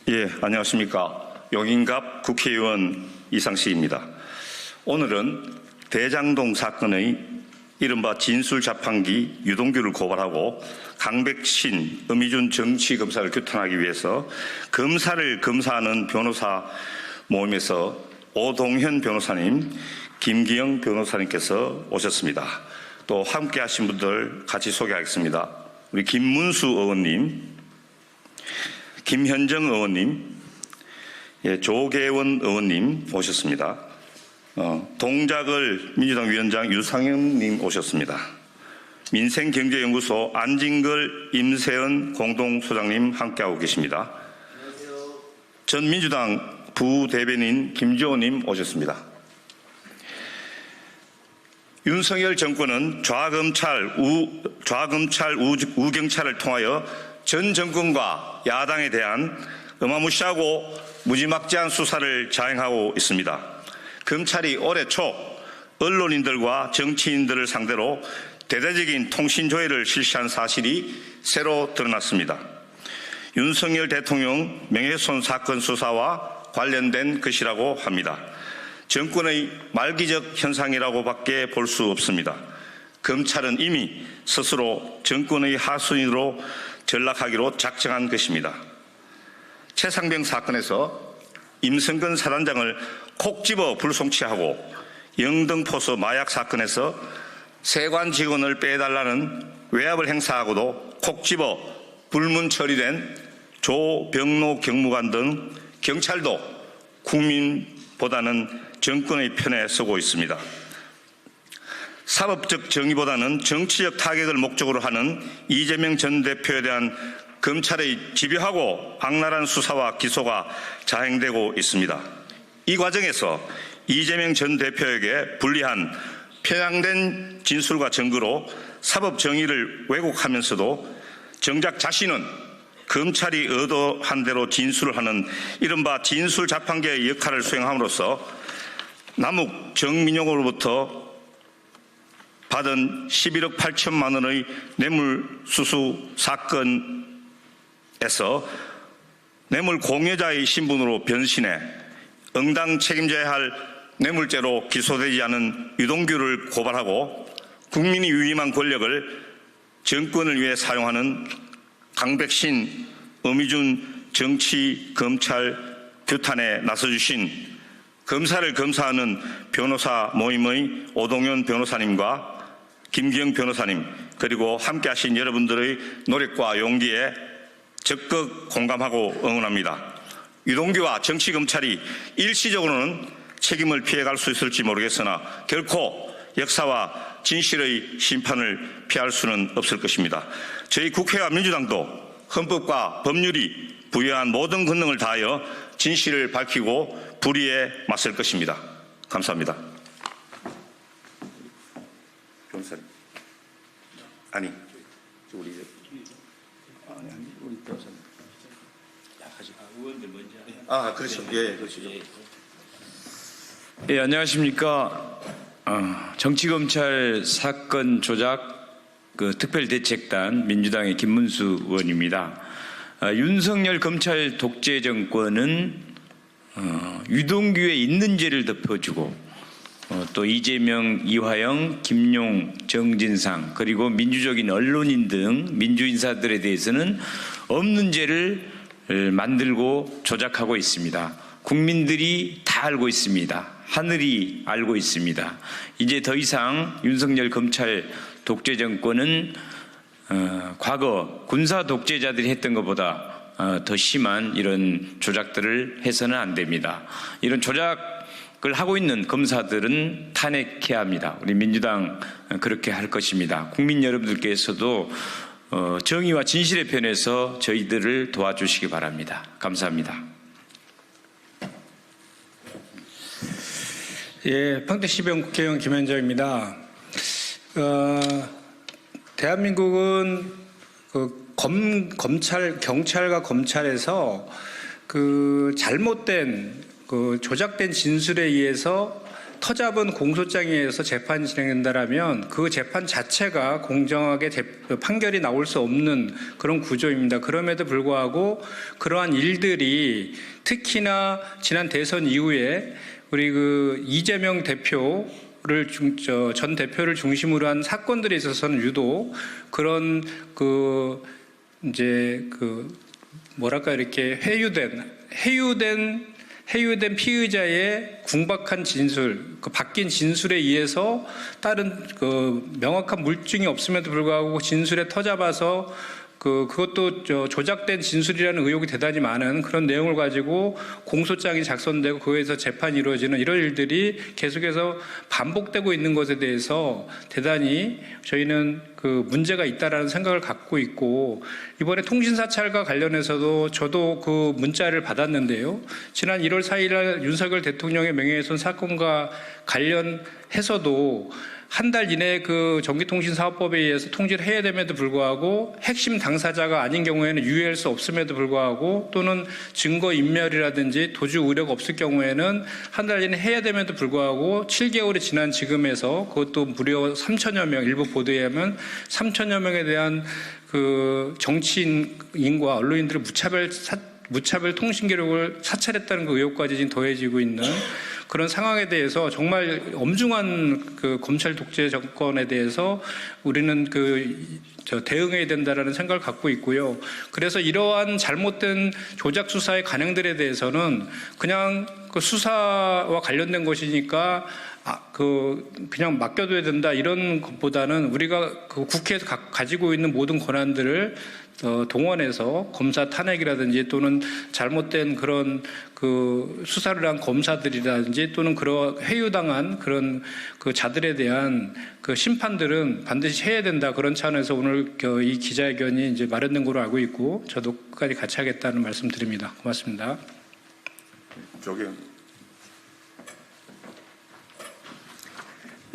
예, 안녕하십니까. 용인갑 국회의원 이상식입니다. 오늘은 대장동 사건의 이른바 진술자판기 유동규를 고발하고 강백신, 엄희준 정치검사를 규탄하기 위해서 검사를 검사하는 변호사 모임에서 오동현 변호사님, 김기영 변호사님께서 오셨습니다. 또 함께 하신 분들 같이 소개하겠습니다. 우리 김문수 의원님, 김현정 의원님, 조계원 의원님 오셨습니다. 동작을 민주당 위원장 유상현님 오셨습니다. 민생경제연구소 안진걸, 임세은 공동소장님 함께하고 계십니다. 안녕하세요. 전 민주당 부대변인 김주호님 오셨습니다. 윤석열 정권은 좌검찰, 우경찰을 통하여 전 정권과 야당에 대한 어마무시하고 무지막지한 수사를 자행하고 있습니다. 검찰이 올해 초 언론인들과 정치인들을 상대로 대대적인 통신조회를 실시한 사실이 새로 드러났습니다. 윤석열 대통령 명예훼손 사건 수사와 관련된 것이라고 합니다. 정권의 말기적 현상이라고 밖에 볼 수 없습니다. 검찰은 이미 스스로 정권의 하수인으로 전락하기로 작정한 것입니다. 최상병 사건에서 임성근 사단장을 콕 집어 불송치하고 영등포서 마약 사건에서 세관 직원을 빼달라는 외압을 행사하고도 콕 집어 불문 처리된 조병로 경무관 등 경찰도 국민보다는 정권의 편에 서고 있습니다. 사법적 정의보다는 정치적 타격을 목적으로 하는 이재명 전 대표에 대한 검찰의 집요하고 악랄한 수사와 기소가 자행되고 있습니다. 이 과정에서 이재명 전 대표에게 불리한 편향된 진술과 증거로 사법 정의를 왜곡하면서도 정작 자신은 검찰이 의도한 대로 진술을 하는 이른바 진술 자판기의 역할을 수행함으로써 남욱 정민용으로부터 받은 11억 8천만 원의 뇌물수수 사건에서 뇌물 공여자의 신분으로 변신해 응당 책임져야 할 뇌물죄로 기소되지 않은 유동규를 고발하고 국민이 위임한 권력을 정권을 위해 사용하는 강백신, 엄희준 정치 검찰 규탄에 나서주신 검사를 검사하는 변호사 모임의 오동현 변호사님과 김기영 변호사님, 그리고 함께하신 여러분들의 노력과 용기에 적극 공감하고 응원합니다. 유동규와 정치검찰이 일시적으로는 책임을 피해갈 수 있을지 모르겠으나 결코 역사와 진실의 심판을 피할 수는 없을 것입니다. 저희 국회와 민주당도 헌법과 법률이 부여한 모든 권능을 다하여 진실을 밝히고 불의에 맞설 것입니다. 감사합니다. 변호사님. 아니, 우리 변호사님. 의원들 먼저. 그렇죠. 예, 그렇죠. 예, 안녕하십니까. 정치검찰 사건 조작 특별대책단 민주당의 김문수 의원입니다. 윤석열 검찰 독재 정권은 유동규의 있는 죄를 덮어주고 또 이재명, 이화영, 김용, 정진상 그리고 민주적인 언론인 등 민주인사들에 대해서는 없는 죄를 만들고 조작하고 있습니다. 국민들이 다 알고 있습니다. 하늘이 알고 있습니다. 이제 더 이상 윤석열 검찰 독재 정권은 과거 군사 독재자들이 했던 것보다 더 심한 이런 조작들을 해서는 안 됩니다. 이런 조작을 하고 있는 검사들은 탄핵해야 합니다. 우리 민주당 그렇게 할 것입니다. 국민 여러분들께서도 정의와 진실의 편에서 저희들을 도와주시기 바랍니다. 감사합니다. 예, 평택시병 국회의원 김현정입니다. 대한민국은 경찰과 검찰에서 잘못된 조작된 진술에 의해서 터잡은 공소장에서 재판이 진행된다라면 그 재판 자체가 공정하게 판결이 나올 수 없는 그런 구조입니다. 그럼에도 불구하고 그러한 일들이 특히나 지난 대선 이후에 우리 그 이재명 대표를 전 대표를 중심으로 한 사건들에 있어서는 유독 그런 뭐랄까 이렇게 회유된 피의자의 궁박한 진술, 바뀐 진술에 의해서 다른 명확한 물증이 없음에도 불구하고 진술에 터잡아서 그것도 조작된 진술이라는 의혹이 대단히 많은 그런 내용을 가지고 공소장이 작성되고 그거에서 재판이 이루어지는 이런 일들이 계속해서 반복되고 있는 것에 대해서 대단히 저희는 문제가 있다라는 생각을 갖고 있고, 이번에 통신사찰과 관련해서도 저도 그 문자를 받았는데요. 지난 1월 4일 윤석열 대통령의 명예훼손 사건과 관련해서도 한 달 이내에 그 전기통신사업법에 의해서 통지를 해야 됨에도 불구하고 핵심 당사자가 아닌 경우에는 유예할 수 없음에도 불구하고, 또는 증거인멸이라든지 도주 우려가 없을 경우에는 한 달 이내 해야 됨에도 불구하고 7개월이 지난 지금에서 그것도 무려 3천여 명, 일부 보도에 하면 3천여 명에 대한 그 정치인과 언론인들의 무차별 통신 기록을 사찰했다는 그 의혹까지 지금 더해지고 있는 그런 상황에 대해서 정말 엄중한 그 검찰 독재 정권에 대해서 우리는 대응해야 된다라는 생각을 갖고 있고요. 그래서 이러한 잘못된 조작 수사의 관행들에 대해서는 그냥 그 수사와 관련된 것이니까 그냥 맡겨둬야 된다 이런 것보다는 우리가 그 국회에서 가지고 있는 모든 권한들을 동원해서 검사 탄핵이라든지 또는 잘못된 그런 그 수사를 한 검사들이라든지 또는 그런 회유당한 그런 그 자들에 대한 그 심판들은 반드시 해야 된다, 그런 차원에서 오늘 이 기자회견이 이제 마련된 걸로 알고 있고 저도 끝까지 같이 하겠다는 말씀 드립니다. 고맙습니다.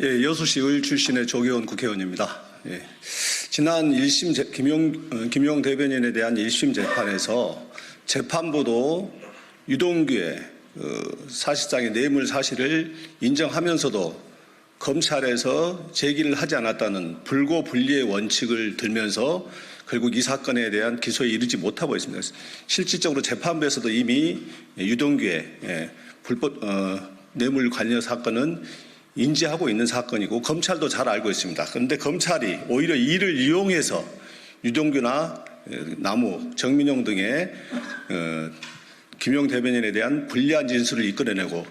예, 여수시 을 출신의 조계원 국회의원입니다. 예. 지난 1심 김용 대변인에 대한 1심 재판에서 재판부도 유동규의 사실상의 뇌물 사실을 인정하면서도 검찰에서 제기를 하지 않았다는 불고불리의 원칙을 들면서 결국 이 사건에 대한 기소에 이르지 못하고 있습니다. 실질적으로 재판부에서도 이미 유동규의 불법 뇌물 관련 사건은 인지하고 있는 사건이고 검찰도 잘 알고 있습니다. 그런데 검찰이 오히려 이를 이용해서 유동규나 남욱, 정민용 등의 김용 대변인에 대한 불리한 진술을 이끌어내고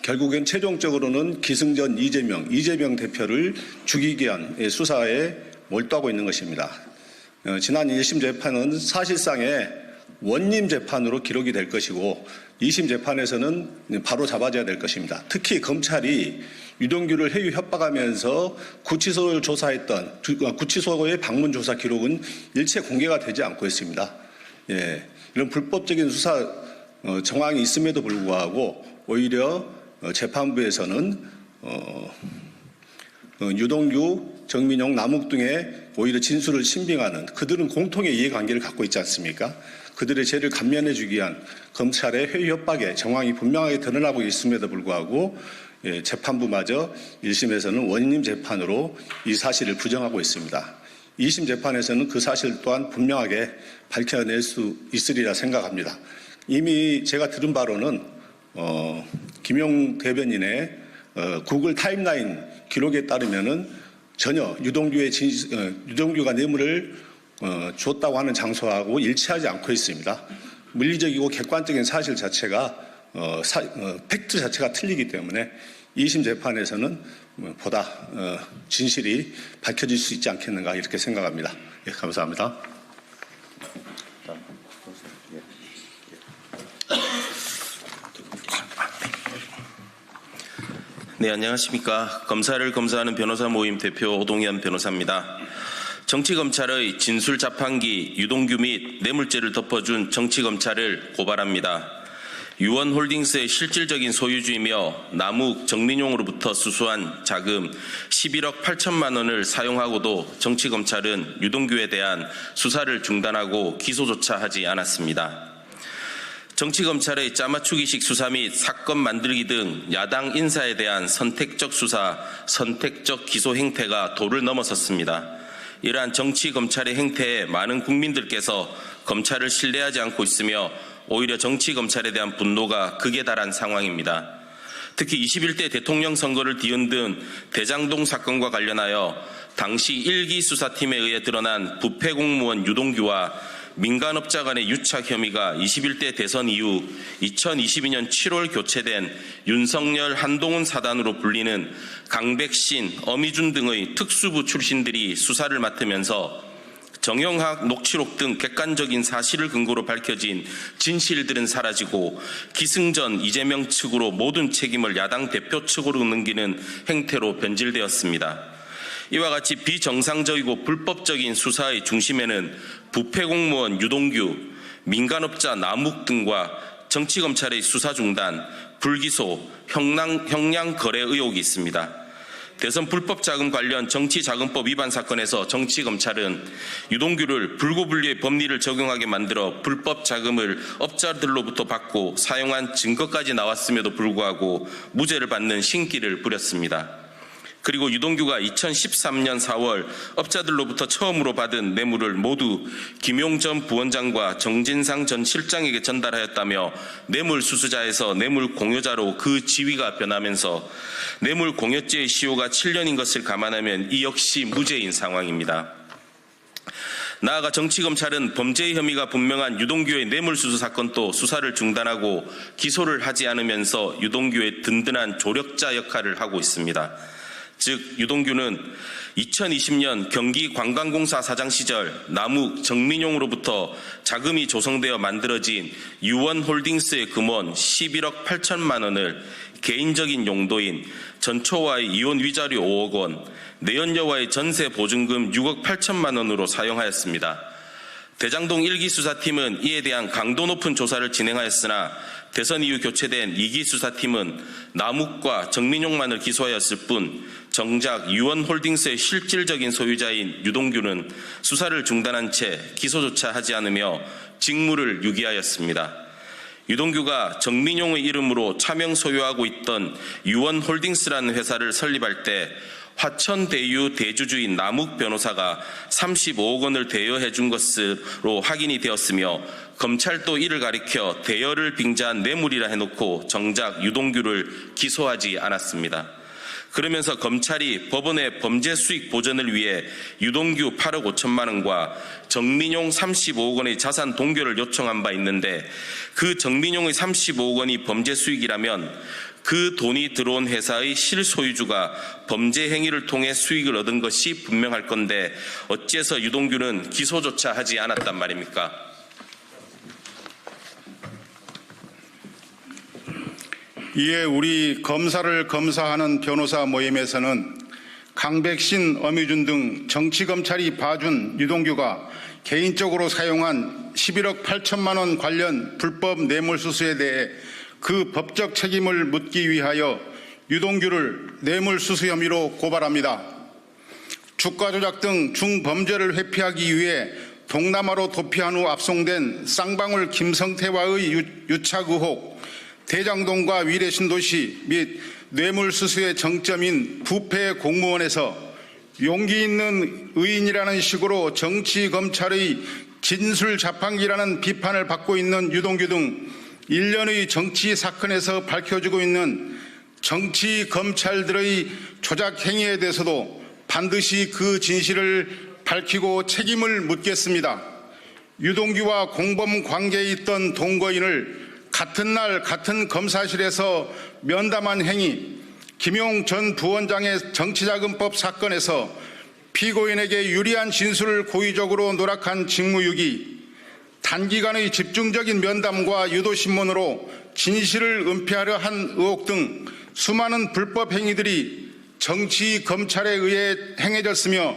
결국엔 최종적으로는 기승전 이재명 대표를 죽이기 위한 수사에 몰두하고 있는 것입니다. 지난 1심 재판은 사실상의 원님 재판으로 기록이 될 것이고 2심 재판에서는 바로 잡아져야 될 것입니다. 특히 검찰이 유동규를 해유 협박하면서 구치소를 조사했던 구치소의 방문 조사 기록은 일체 공개가 되지 않고 있습니다. 예, 이런 불법적인 수사 정황이 있음에도 불구하고 오히려 재판부에서는 유동규, 정민용, 남욱 등의 오히려 진술을 신빙하는, 그들은 공통의 이해관계를 갖고 있지 않습니까? 그들의 죄를 감면해 주기 위한 검찰의 회유 협박의 정황이 분명하게 드러나고 있음에도 불구하고 재판부마저 1심에서는 원님 재판으로 이 사실을 부정하고 있습니다. 2심 재판에서는 그 사실 또한 분명하게 밝혀낼 수 있으리라 생각합니다. 이미 제가 들은 바로는 김용 대변인의 구글 타임라인 기록에 따르면은 전혀 유동규가 뇌물을 줬다고 하는 장소하고 일치하지 않고 있습니다. 물리적이고 객관적인 사실 자체가 팩트 자체가 틀리기 때문에 2심 재판에서는 보다 진실이 밝혀질 수 있지 않겠는가 이렇게 생각합니다. 예, 감사합니다. 네, 안녕하십니까. 검사를 검사하는 변호사 모임 대표 오동현 변호사입니다. 정치검찰의 진술자판기 유동규 및 뇌물죄를 덮어준 정치검찰을 고발합니다. 유원홀딩스의 실질적인 소유주이며 남욱, 정민용으로부터 수수한 자금 11억 8천만 원을 사용하고도 정치검찰은 유동규에 대한 수사를 중단하고 기소조차 하지 않았습니다. 정치검찰의 짜맞추기식 수사 및 사건 만들기 등 야당 인사에 대한 선택적 수사, 선택적 기소 행태가 도를 넘어섰습니다. 이러한 정치검찰의 행태에 많은 국민들께서 검찰을 신뢰하지 않고 있으며 오히려 정치검찰에 대한 분노가 극에 달한 상황입니다. 특히 21대 대통령 선거를 뒤흔든 대장동 사건과 관련하여 당시 1기 수사팀에 의해 드러난 부패 공무원 유동규와 민간업자 간의 유착 혐의가 21대 대선 이후 2022년 7월 교체된 윤석열 한동훈 사단으로 불리는 강백신, 어미준 등의 특수부 출신들이 수사를 맡으면서 정영학 녹취록 등 객관적인 사실을 근거로 밝혀진 진실들은 사라지고 기승전 이재명 측으로 모든 책임을 야당 대표 측으로 넘기는 행태로 변질되었습니다. 이와 같이 비정상적이고 불법적인 수사의 중심에는 부패 공무원 유동규, 민간업자 남욱 등과 정치검찰의 수사 중단, 불기소, 형량 거래 의혹이 있습니다. 대선 불법 자금 관련 정치자금법 위반 사건에서 정치검찰은 유동규를 불구분리의 법리를 적용하게 만들어 불법 자금을 업자들로부터 받고 사용한 증거까지 나왔음에도 불구하고 무죄를 받는 신기를 부렸습니다. 그리고 유동규가 2013년 4월 업자들로부터 처음으로 받은 뇌물을 모두 김용 전 부원장과 정진상 전 실장에게 전달하였다며 뇌물 수수자에서 뇌물 공여자로 그 지위가 변하면서 뇌물 공여죄의 시효가 7년인 것을 감안하면 이 역시 무죄인 상황입니다. 나아가 정치검찰은 범죄의 혐의가 분명한 유동규의 뇌물수수 사건도 수사를 중단하고 기소를 하지 않으면서 유동규의 든든한 조력자 역할을 하고 있습니다. 즉 유동규는 2020년 경기관광공사 사장 시절 남욱 정민용으로부터 자금이 조성되어 만들어진 유원홀딩스의 금원 11억 8천만 원을 개인적인 용도인 전초와의 이혼 위자료 5억 원, 내연녀와의 전세 보증금 6억 8천만 원으로 사용하였습니다. 대장동 1기 수사팀은 이에 대한 강도 높은 조사를 진행하였으나 대선 이후 교체된 2기 수사팀은 남욱과 정민용만을 기소하였을 뿐 정작 유원홀딩스의 실질적인 소유자인 유동규는 수사를 중단한 채 기소조차 하지 않으며 직무를 유기하였습니다. 유동규가 정민용의 이름으로 차명 소유하고 있던 유원홀딩스라는 회사를 설립할 때 화천대유 대주주인 남욱 변호사가 35억 원을 대여해 준 것으로 확인이 되었으며 검찰도 이를 가리켜 대여를 빙자한 뇌물이라 해놓고 정작 유동규를 기소하지 않았습니다. 그러면서 검찰이 법원에 범죄 수익 보전을 위해 유동규 8억 5천만 원과 정민용 35억 원의 자산 동결을 요청한 바 있는데 그 정민용의 35억 원이 범죄 수익이라면 그 돈이 들어온 회사의 실소유주가 범죄 행위를 통해 수익을 얻은 것이 분명할 건데 어째서 유동규는 기소조차 하지 않았단 말입니까? 이에 우리 검사를 검사하는 변호사 모임에서는 강백신, 어미준 등 정치검찰이 봐준 유동규가 개인적으로 사용한 11억 8천만 원 관련 불법 뇌물수수에 대해 그 법적 책임을 묻기 위하여 유동규를 뇌물수수 혐의로 고발합니다. 주가 조작 등 중범죄를 회피하기 위해 동남아로 도피한 후 압송된 쌍방울 김성태와의 유착 의혹, 대장동과 위례신도시 및 뇌물수수의 정점인 부패 공무원에서 용기 있는 의인이라는 식으로 정치검찰의 진술자판기라는 비판을 받고 있는 유동규 등 일련의 정치 사건에서 밝혀지고 있는 정치검찰들의 조작 행위에 대해서도 반드시 그 진실을 밝히고 책임을 묻겠습니다. 유동규와 공범 관계에 있던 동거인을 같은 날 같은 검사실에서 면담한 행위, 김용 전 부원장의 정치자금법 사건에서 피고인에게 유리한 진술을 고의적으로 노력한 직무유기, 단기간의 집중적인 면담과 유도신문으로 진실을 은폐하려 한 의혹 등 수많은 불법 행위들이 정치검찰에 의해 행해졌으며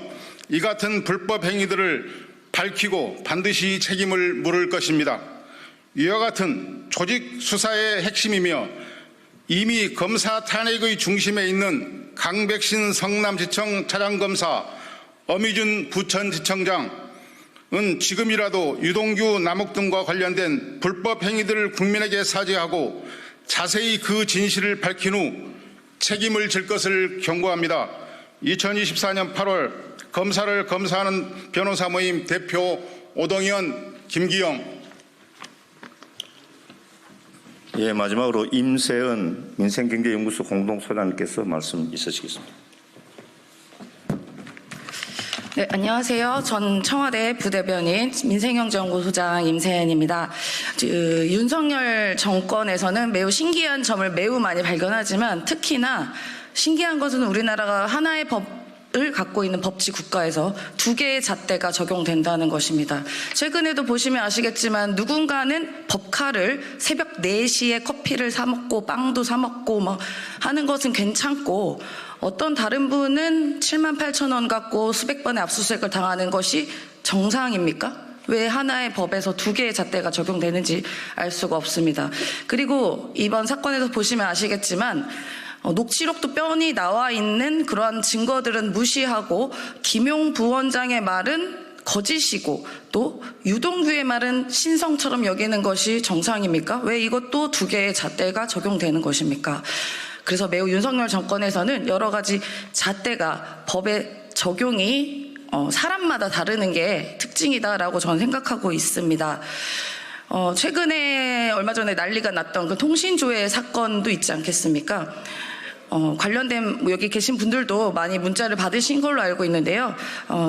이 같은 불법 행위들을 밝히고 반드시 책임을 물을 것입니다. 이와 같은 조직 수사의 핵심이며 이미 검사 탄핵의 중심에 있는 강백신 성남지청 차장검사, 어미준 부천지청장, 지금이라도 유동규, 남욱 등과 관련된 불법 행위들을 국민에게 사죄하고 자세히 그 진실을 밝힌 후 책임을 질 것을 경고합니다. 2024년 8월 검사를 검사하는 변호사 모임 대표 오동현, 김기영. 예, 마지막으로 임세은 민생경제연구소 공동소장님께서 말씀 있으시겠습니다. 네, 안녕하세요. 전 청와대 부대변인 민생경제연구소장 임세은입니다. 윤석열 정권에서는 매우 신기한 점을 매우 많이 발견하지만 특히나 신기한 것은 우리나라가 하나의 법을 갖고 있는 법치 국가에서 두 개의 잣대가 적용된다는 것입니다. 최근에도 보시면 아시겠지만 누군가는 법카를 새벽 4시에 커피를 사 먹고 빵도 사 먹고 막 하는 것은 괜찮고 어떤 다른 분은 78,000원 갖고 수백 번의 압수수색을 당하는 것이 정상입니까? 왜 하나의 법에서 두 개의 잣대가 적용되는지 알 수가 없습니다. 그리고 이번 사건에서 보시면 아시겠지만 녹취록도 뻔히 나와 있는 그러한 증거들은 무시하고 김용 부원장의 말은 거짓이고 또 유동규의 말은 신성처럼 여기는 것이 정상입니까? 왜 이것도 두 개의 잣대가 적용되는 것입니까? 그래서 매우 윤석열 정권에서는 여러 가지 잣대가 법의 적용이 사람마다 다르는 게 특징이다라고 저는 생각하고 있습니다. 최근에 얼마 전에 난리가 났던 그 통신조회 사건도 있지 않겠습니까? 관련된 여기 계신 분들도 많이 문자를 받으신 걸로 알고 있는데요.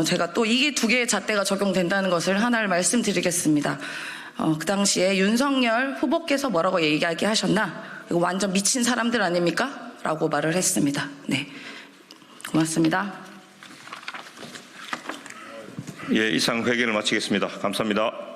제가 또 이게 두 개의 잣대가 적용된다는 것을 하나를 말씀드리겠습니다. 그 당시에 윤석열 후보께서 뭐라고 이야기하셨나? 이거 완전 미친 사람들 아닙니까? 라고 말을 했습니다. 네, 고맙습니다. 예, 이상 회견을 마치겠습니다. 감사합니다.